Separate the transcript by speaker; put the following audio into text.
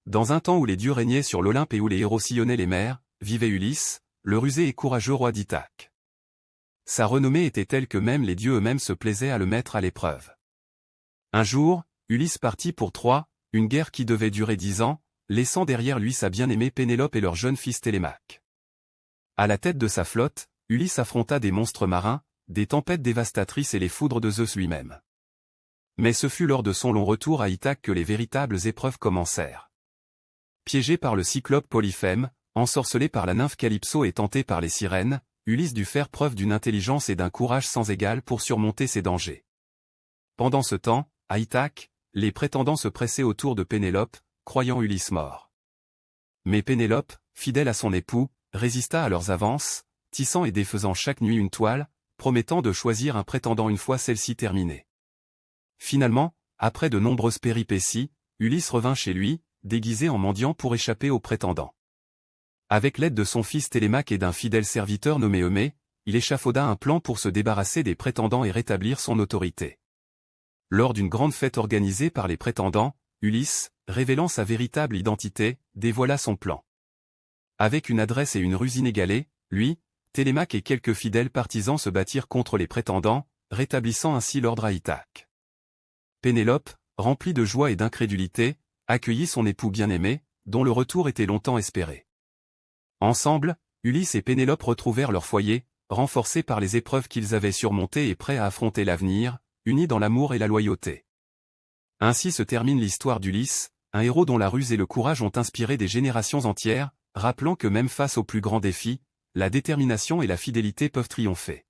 Speaker 1: Dans un temps où les dieux régnaient sur l'Olympe et où les héros sillonnaient les mers, vivait Ulysse, le rusé et courageux roi d'Ithaque. Sa renommée était telle que même les dieux eux-mêmes se plaisaient à le mettre à l'épreuve. Un jour, Ulysse partit pour Troie, une guerre qui devait durer 10 ans, laissant derrière lui sa bien-aimée Pénélope et leur jeune fils Télémaque. À la tête de sa flotte, Ulysse affronta des monstres marins, des tempêtes dévastatrices et les foudres de Zeus lui-même. Mais ce fut lors de son long retour à Ithaque que les véritables épreuves commencèrent. Piégé par le cyclope Polyphème, ensorcelé par la nymphe Calypso et tenté par les sirènes, Ulysse dut faire preuve d'une intelligence et d'un courage sans égal pour surmonter ces dangers. Pendant ce temps, à Ithaque, les prétendants se pressaient autour de Pénélope, croyant Ulysse mort. Mais Pénélope, fidèle à son époux, résista à leurs avances, tissant et défaisant chaque nuit une toile, promettant de choisir un prétendant une fois celle-ci terminée. Finalement, après de nombreuses péripéties, Ulysse revint chez lui, déguisé en mendiant pour échapper aux prétendants. Avec l'aide de son fils Télémaque et d'un fidèle serviteur nommé Eumée, il échafauda un plan pour se débarrasser des prétendants et rétablir son autorité. Lors d'une grande fête organisée par les prétendants, Ulysse, révélant sa véritable identité, dévoila son plan. Avec une adresse et une ruse inégalées, lui, Télémaque et quelques fidèles partisans se battirent contre les prétendants, rétablissant ainsi l'ordre à Ithaque. Pénélope, remplie de joie et d'incrédulité, accueillit son époux bien-aimé, dont le retour était longtemps espéré. Ensemble, Ulysse et Pénélope retrouvèrent leur foyer, renforcés par les épreuves qu'ils avaient surmontées et prêts à affronter l'avenir, unis dans l'amour et la loyauté. Ainsi se termine l'histoire d'Ulysse, un héros dont la ruse et le courage ont inspiré des générations entières, rappelant que même face aux plus grands défis, la détermination et la fidélité peuvent triompher.